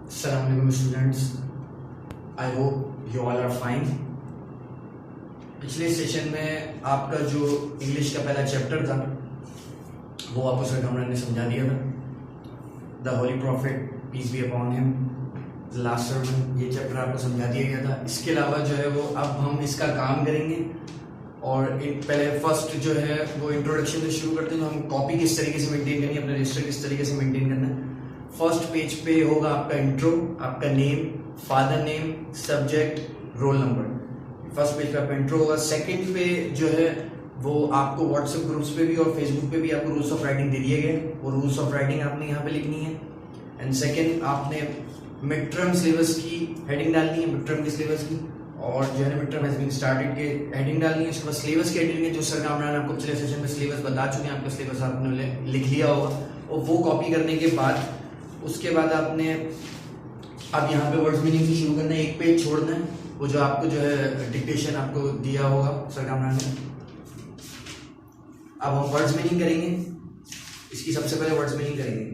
Assalamualaikum students, I hope you all are fine. पिछले session में आपका जो इंग्लिश का पहला चैप्टर था वो आपको सर कमरान ने समझा दिया था. The holy prophet peace be upon him, the last sermon, ये चैप्टर आपको समझा दिया गया था. इसके अलावा जो है वो अब हम इसका काम करेंगे और पहले फर्स्ट जो है वो इंट्रोडक्शन से शुरू करते हैं. तो हम कॉपी किस तरीके से मेंटेन करनी है, अपना रजिस्टर किस तरीके से मेंटेन करना है. फर्स्ट पेज पे होगा आपका इंट्रो, आपका name, father name, subject, roll number. First page पे आपका इंट्रो होगा. सेकंड पे जो है वो आपको व्हाट्सएप ग्रुप्स पे भी और फेसबुक पे भी आपको रूल्स ऑफ राइटिंग दे दिए गए. वो रूल्स ऑफ राइटिंग आपने यहाँ पे लिखनी है. एंड सेकंड आपने मिड टर्म सिलेबस की हेडिंग डालनी है, मिड टर्म के सिलेबस की, और जो है mid term has been started के हेडिंग डालनी है. उसके बाद सिलेबस की हेडिंग है जो सर कामरान आपको पिछले सेशन में सिलेबस बता चुके हैं. आपका सिलेबस आपने लिख लिया होगा और वो कॉपी करने के बाद उसके बाद आपने अब यहाँ पे वर्ड्स मीनिंग से शुरू करना है. एक पेज छोड़ना है, वो जो आपको जो है डिक्टेशन आपको दिया होगा सर कामरान ने. अब हम वर्ड्स मीनिंग करेंगे. इसकी सबसे पहले वर्ड्स मीनिंग करेंगे.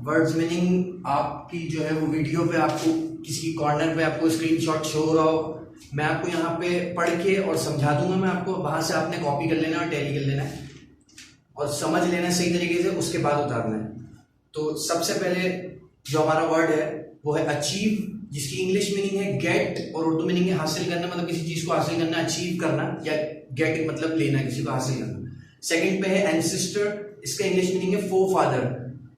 वर्ड्स मीनिंग आपकी जो है वो वीडियो पे आपको किसी कॉर्नर पे आपको स्क्रीनशॉट शो हो रहा हो. मैं आपको यहाँ पे पढ़ के और समझा दूंगा. मैं आपको वहां से आपने कॉपी कर लेना और टैली कर लेना है और समझ लेना है सही तरीके से, उसके बाद उतारना है. तो सबसे पहले जो हमारा वर्ड है वो है अचीव, जिसकी इंग्लिश मीनिंग है गेट और उर्दू मीनिंग है हासिल करना. मतलब किसी चीज को हासिल करना, अचीव करना, या गेट मतलब लेना, किसी को हासिल करना. सेकंड पे है एंसेस्टर, इसका इंग्लिश मीनिंग है फो फादर,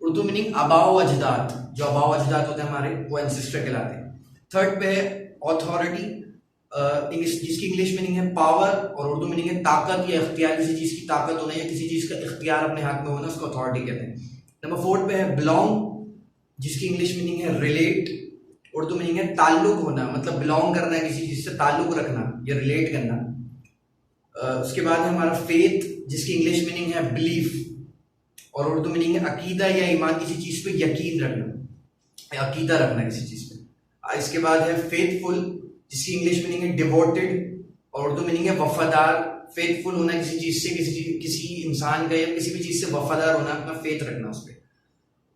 उर्दू मीनिंग अबाव अजदाद. जो अबाव अजदाद होते हैं हमारे वो एंसेस्टर कहलाते हैं. थर्ड पे है ऑथोरिटी, जिसकी इंग्लिश मीनिंग है पावर और उर्दू मीनिंग है ताकत या इख्तियार. किसी चीज की ताकत होना या किसी चीज का इख्तियार अपने हाथ में होना, उसको अथॉरिटी कहते हैं. नंबर फोर्थ पे है बिलोंग, जिसकी इंग्लिश मीनिंग है रिलेट, उर्दू मीनिंग है ताल्लुक होना, मतलब बिलोंग करना है किसी चीज से, ताल्लुक रखना या रिलेट करना. उसके बाद है हमारा फेथ, जिसकी इंग्लिश मीनिंग है बिलीफ और उर्दू मीनिंग है अकीदा या ईमान, किसी चीज पे यकीन रखना, अकीदा रखना किसी चीज पे. इसके बाद है फेथफुल, जिसकी इंग्लिश मीनिंग है डिवोटेड और उर्दू मीनिंग है वफादार. फेथफुल होना किसी चीज से, किसी इंसान का या किसी भी चीज से वफादार होना, अपना फेथ रखना उस पर.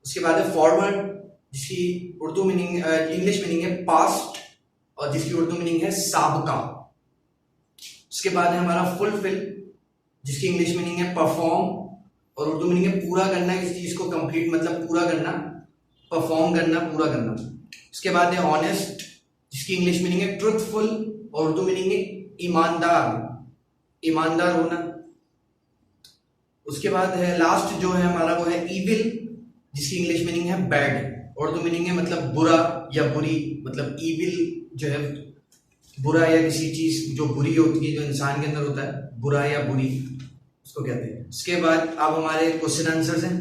उसके बाद है फॉरवर्ड, जिसकी उर्दू मीनिंग इंग्लिश मीनिंग है पास्ट और जिसकी उर्दू मीनिंग है साबका. उसके बाद है हमारा फुलफिल, जिसकी इंग्लिश मीनिंग है परफॉर्म और उर्दू मीनिंग है पूरा करना, किसी चीज को कंप्लीट मतलब पूरा करना, परफॉर्म करना, पूरा करना. उसके बाद है ऑनेस्ट, जिसकी इंग्लिश मीनिंग है ट्रुथफुल और उर्दू मीनिंग है ईमानदार, ईमानदार होना. उसके बाद है लास्ट जो है हमारा वो है इविल, जिसकी इंग्लिश मीनिंग है बैड, उर्दू मीनिंग है मतलब बुरा या बुरी. मतलब इविल जो है बुरा या किसी चीज जो बुरी होती है, जो इंसान के अंदर होता है, बुरा या बुरी, उसको कहते हैं. उसके बाद अब हमारे क्वेश्चन आंसर्स हैं.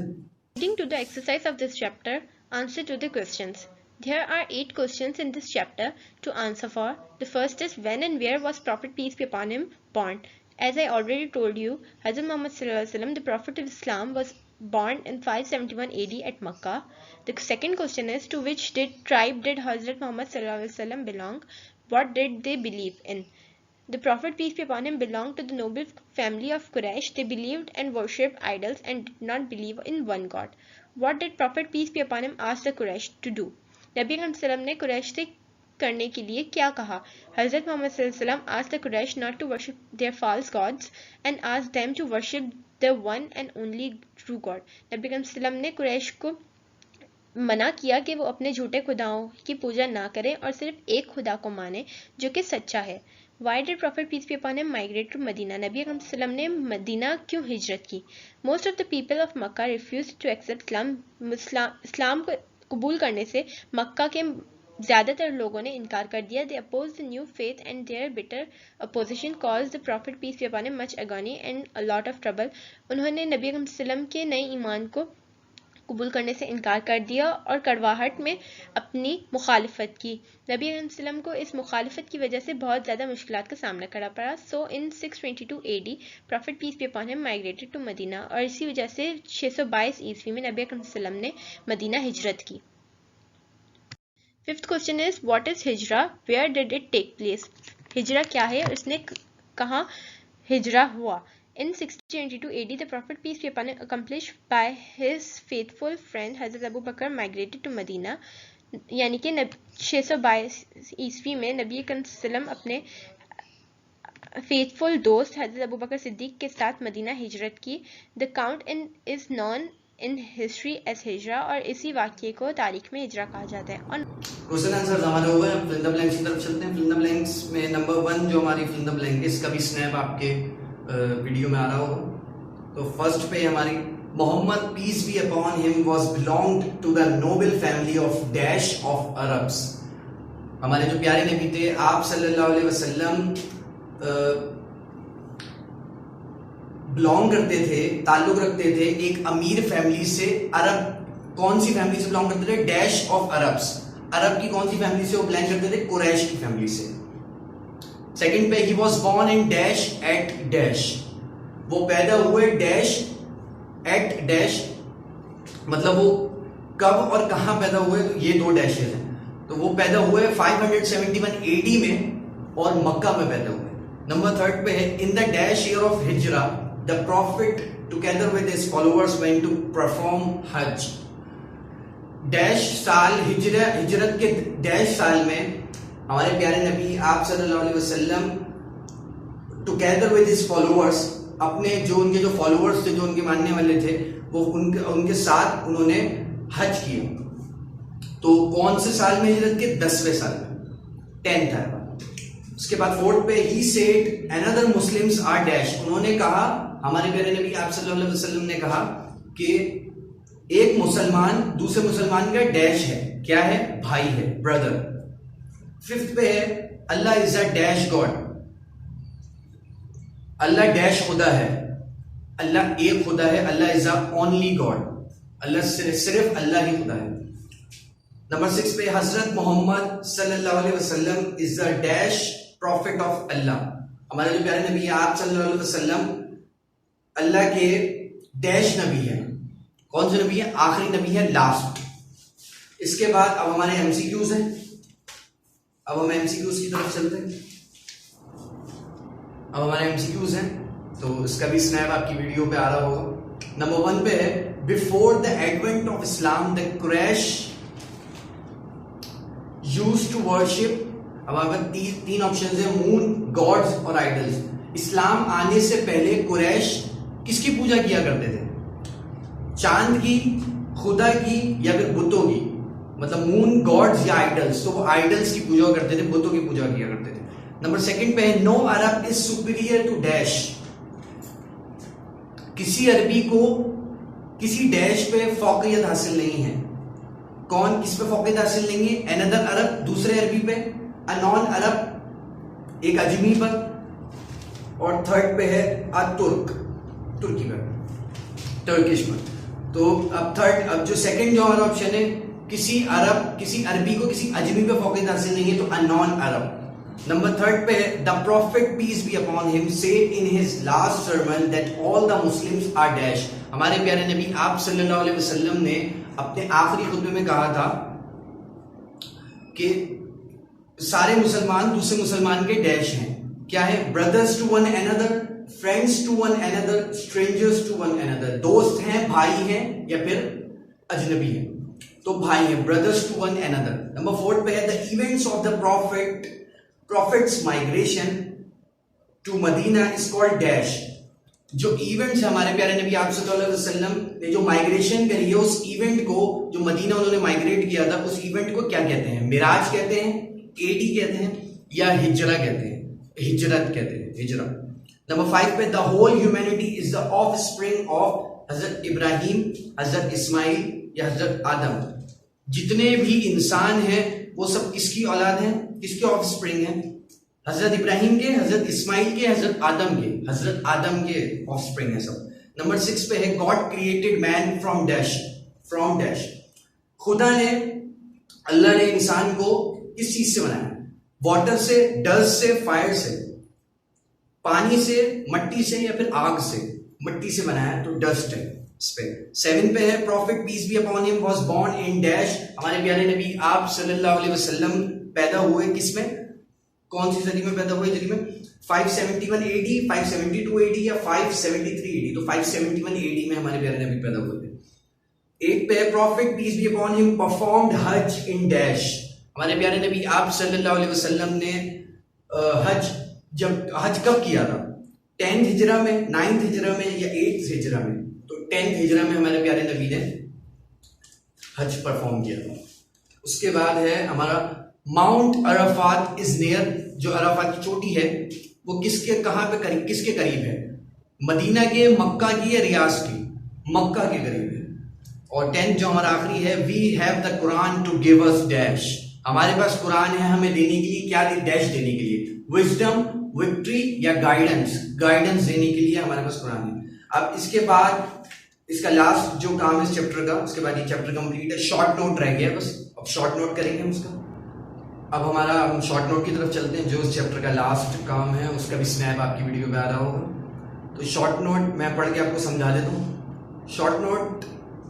According to the exercise of this chapter, answer to the questions. There are 8 questions in this chapter to answer for. The first is when and where was Prophet peace be upon him born? As I already told you, Hazrat Muhammad sallallahu alaihi wasallam, the Prophet of Islam, was born in 571 AD at Makkah. The second question is to which tribe did Hazrat Muhammad sallallahu alaihi wasallam belong? What did they believe in? The Prophet peace be upon him belonged to the noble family of Quraysh. They believed and worshipped idols and did not believe in one God. What did Prophet peace be upon him ask the Quraysh to do? नबी सल्लम ने कुरैश से करने के लिए क्या कहा? हजरत मोहम्मद सल्लम asked the Quraysh not to worship their false gods and asked them to worship the one and only true God. नबी सल्लम ने कुरैश को मना किया कि वो अपने झूठे खुदाओं की पूजा ना करें और सिर्फ एक खुदा को माने जो कि सच्चा है. Why did Prophet peace be upon him migrate to Medina? नबी सल्लम ने मदीना क्यों हिजरत की? Most of the people of Makkah refused to accept Islam. इस्लाम को कबूल करने से मक्का के ज़्यादातर लोगों ने इनकार कर दिया. They opposed the new faith and their bitter opposition caused the Prophet peace be upon him much agony and a lot of trouble. उन्होंने नबी सल्लम के नए ईमान को कबूल करने से इनकार कर दिया और कड़वाहट में अपनी मुखालिफत की. नबी वसल्लम को इस मुखालिफत की वजह से बहुत ज़्यादा मुश्किलात का सामना करना पड़ा. So in 622 AD prophet peace be upon him migrated to Medina, और इसी वजह से 622 ईस्वी में नबी वसल्लम ने मदीना हिजरत की. Fifth question is what is हिजरा, where did it take place? हिजरा क्या है और इसने कहाँ हिजरा हुआ? In 622 AD, the Prophet, peace be upon him, accompanied by his faithful friend Hazrat Abu Bakr, migrated to Medina. यानी कि 622 ईस्वी में नबी करीम सल्लल्लाहु अलैहि वसल्लम अपने फेथफुल दोस्त हज़रत अबू बकर सिद्दीक के साथ मदीना हिजरत की। The count is known in history as हिजरा, और इसी वाक़ये को तारीख में हिजरा कहा जाता है। और क्वेश्चन आंसर हमारे हो गए। हम फिल द ब्लैंक्स की तरफ चलते हैं। फिल द ब्लैंक्स में नंबर 1 जो हमारी फिल द ब्लैंक, इसका भी स्नैप आपके वीडियो में आ रहा होगा। तो फर्स्ट पे हमारी Muhammad peace be upon him was belonged to the noble family of dash of Arabs. हमारे जो प्यारे नबी थे आप सल्लल्लाहु अलैहि वसल्लम बिलोंग करते थे, ताल्लुक रखते थे एक अमीर फैमिली से। अरब कौन सी फैमिली से बिलोंग करते थे? Dash of Arabs. अरब की कौन सी फैमिली से वो बिलोंग करते थे? कुरैश की फैमिली से। सेकंड पे he was born in dash at dash, वो पैदा हुए डैश एट डैश, मतलब वो कब और कहां पैदा हुए, ये दो डैशेस हैं। तो वो पैदा हुए 571 AD में और मक्का में पैदा हुए। नंबर 3 पे है in the dash year of हिजरा the prophet together with his followers went to perform हज। डैश साल हिजरत के डैश साल में हमारे प्यारे नबी आप सल्लल्लाहु अलैहि वसल्लम टुगेदर विद हिज फॉलोअर्स, अपने जो उनके जो फॉलोअर्स थे, जो उनके मानने वाले थे, वो उनके साथ उन्होंने हज किया। तो कौन से साल में हिजरत के? 10वें साल में, 10th आया। उसके बाद 4th पे he said another Muslims are dash, उन्होंने कहा, हमारे प्यारे नबी आप सल्लल्लाहु अलैहि वसल्लम ने कहा कि एक मुसलमान दूसरे मुसलमान का डैश है, क्या है? भाई है, ब्रदर। 5th पे है अल्लाह इज अ डैश गॉड, अल्लाह डैश खुदा है, अल्लाह एक खुदा है, अल्लाह इज अ ओनली गॉड, अल्लाह सिर्फ अल्लाह ही खुदा है। नंबर 6 पे हजरत मोहम्मद सल्लल्लाहु अलैहि वसल्लम is the dash prophet of अल्लाह, हमारे जो प्यारे नबी आप सल्लल्लाहु अलैहि वसल्लम अल्लाह के डैश नबी है। कौन से नबी है? आखिरी नबी है, लास्ट। इसके बाद अब हमारे एमसीक्यूज हैं। अब हम एमसीक्यूज की तरफ चलते हैं। अब हमारे एमसीक्यूज हैं, तो इसका भी स्नैप आपकी वीडियो पे आ रहा होगा। नंबर 1 पे है before the advent of Islam the Quraysh used to worship. अब हमारे तीन ऑप्शन है, मून, गॉड्स और आइडल्स। इस्लाम आने से पहले कुरैश किसकी पूजा किया करते थे? चांद की, खुदा की, या फिर बुतों की, मतलब मून, गॉड्स या आइडल्स। तो वो आइडल्स की पूजा करते थे, बुतों की पूजा किया करते थे। नंबर 2 पे है no Arab is superior to dash, किसी अरबी को किसी डैश पे फौकियत हासिल नहीं है। कौन किस पे फौकियत हासिल नहीं है? अनदर अरब, दूसरे अरबी पे, अ नॉन अरब, एक अजमी पर, और 3rd पे है अ तुर्क, तुर्की पर, टर्किश पर। तो अब जो सेकंड जो हमारा ऑप्शन है, किसी अरबी को किसी अजमी पे फौकियत हासिल नहीं है, तो a non Arab. Number 3rd पे है the prophet peace be upon him said in his last sermon that all the Muslims are dash, हमारे प्यारे नबी आप सल्लल्लाहु अलैहि वसल्लम ने अपने आखिरी खुतबे में कहा था कि सारे मुसलमान दूसरे मुसलमान के डैश हैं। क्या है? Brothers to one another, friends to one another, strangers to one another. दोस्त हैं, भाई हैं, या फिर अजनबी हैं, तो भाई हैं, brothers to one another. Number 4 पे है the events of the prophet's migration to Medina is called dash, जो इवेंट्स हमारे प्यारे नबी आप सल्लल्लाहु अलैहि वसल्लम ने जो माइग्रेशन करी है, उस इवेंट को, जो मदीना उन्होंने माइग्रेट किया था, उस इवेंट को क्या कहते हैं? मिराज कहते हैं, एडी कहते हैं, या हिजरा कहते हैं, हिजरत कहते हैं, हिजरा। नंबर 5 पे the whole humanity is the offspring of Hazrat Ibrahim, हजरत इस्माइल या हजरत आदम। जितने भी इंसान हैं वो सब किसकी औलाद हैं, किसके ऑफस्प्रिंग हैं? हजरत इब्राहिम के, हजरत इस्माइल के, हजरत आदम के ऑफस्प्रिंग है सब। नंबर 6 पे है God created man from dash, खुदा ने, अल्लाह ने इंसान को किस चीज से बनाया? वाटर से, डस्ट से, फायर से, पानी से, मट्टी से, या फिर आग से? मट्टी से बनाया, तो डस्ट है इस पे। 7 पे है prophet peace be upon him was born in dash, हमारे प्यारे नबी आप सल्लल्लाहु अलैहि वसल्लम पैदा हुए किसमें? कौन सी सदी में पैदा हुए? हिजरी में 571 AD, 572 AD या 573 AD? तो 571 AD में हमारे प्यारे नबी पैदा हुए थे। एक पे prophet peace be upon him performed Hajj in dash. हमारे प्यारे नबी आप सल्लल्लाहु अलैहि वसल्लम ने हज कब किया था? 10th हिजरा में, 9th हिजरा में या 8th हिजरा में? तो 10th हिजरा में हमारे प्यारे नबी ने हज परफॉर्म किया था। उसके बाद है हमारा माउंट अराफात इज नियर, जो अराफात की चोटी है वो कहाँ पे करीब, किसके करीब है? मदीना के, मक्का की या रियाज की? मक्का के करीब है। और 10th जो हमारा आखिरी है, we have the Quran to give us dash. हमारे पास कुरान है हमें देने के लिए, क्या डैश देने के लिए? विजडम, विक्ट्री या गाइडेंस देने के लिए हमारे पास कुरान है। अब इसके बाद इसका लास्ट जो काम है इस चैप्टर का, उसके बाद ये चैप्टर कंप्लीट है। शॉर्ट नोट रह गया बस, अब शॉर्ट नोट करेंगे हम उसका। अब हम शॉर्ट नोट की तरफ चलते हैं, जो इस चैप्टर का लास्ट काम है उसका भी स्नैप आपकी वीडियो पे आ रहा होगा। तो शॉर्ट नोट मैं पढ़ के आपको समझा देता हूँ। शॉर्ट नोट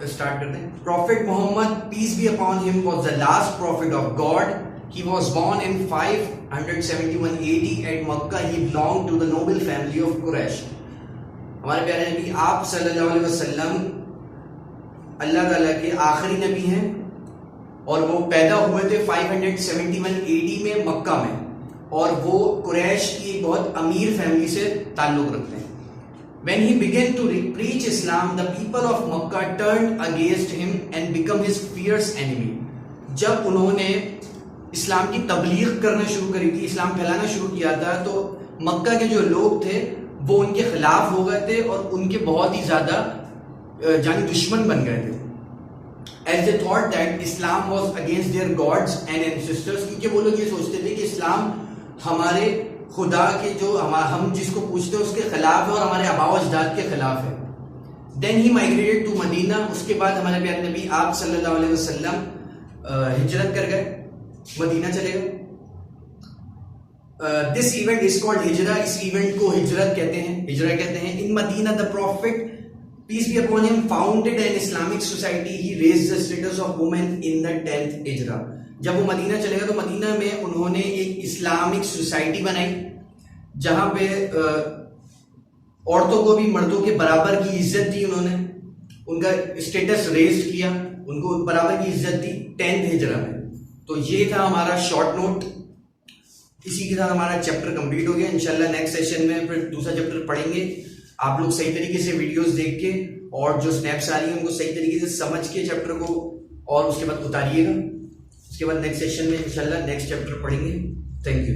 स्टार्ट करते हैं। Prophet Muhammad peace be upon him was the last prophet of God. He was born in 571 AD at Makkah. He belonged to the noble family of Quraysh. हमारे प्यारे नबी आप सल्लल्लाहु अलैहि वसल्लम अल्लाह ताला के आखिरी नबी हैं और वो पैदा हुए थे 571 AD में मक्का में, और वो कुरैश की एक बहुत अमीर फैमिली से ताल्लुक रखते हैं। When he began to preach Islam, the people of Makkah turned against him and became his fierce enemy. जब उन्होंने इस्लाम की तबलीग करना शुरू करी थी, इस्लाम फैलाना शुरू किया था, तो मक्का के जो लोग थे वो उनके खिलाफ हो गए थे और उनके बहुत ही ज्यादा जानी दुश्मन बन गए थे। As they thought that Islam was against their gods and ancestors, क्योंकि वो लोग ये सोचते थे कि इस्लाम हमारे खुदा के, जो हम जिसको पूछते हैं उसके खिलाफ है और हमारे आबाओ अजदाद के खिलाफ है। Then he migrated to Medina. उसके बाद हमारे प्यारे नबी आप सल्लल्लाहु अलैहि वसल्लम हिजरत कर गए, मदीना चले गए। दिस इवेंट इज कॉल्ड हिजरा। इस इवेंट को हिजरत कहते हैं, हिजरा कहते हैं। In Medina the prophet peace be upon him founded an Islamic society. He raised the status of women in the 10th हिजरा। जब वो मदीना चले गए तो मदीना में उन्होंने एक इस्लामिक सोसाइटी बनाई जहां पे औरतों को भी मर्दों के बराबर की इज्जत दी, उन्होंने उनका स्टेटस रेज किया, उनको बराबर की इज्जत दी 10th हिजरा में। तो ये था हमारा शॉर्ट नोट। इसी के साथ हमारा चैप्टर कंप्लीट हो गया। इंशाल्लाह नेक्स्ट सेशन में फिर दूसरा चैप्टर पढ़ेंगे। आप लोग सही तरीके से वीडियोस देख के और जो स्नैप्स आ रही है उनको सही तरीके से समझ के चैप्टर को और उसके बाद उतारिएगा। उसके बाद नेक्स्ट सेशन में इंशाल्लाह नेक्स्ट चैप्टर पढ़ेंगे। Thank you.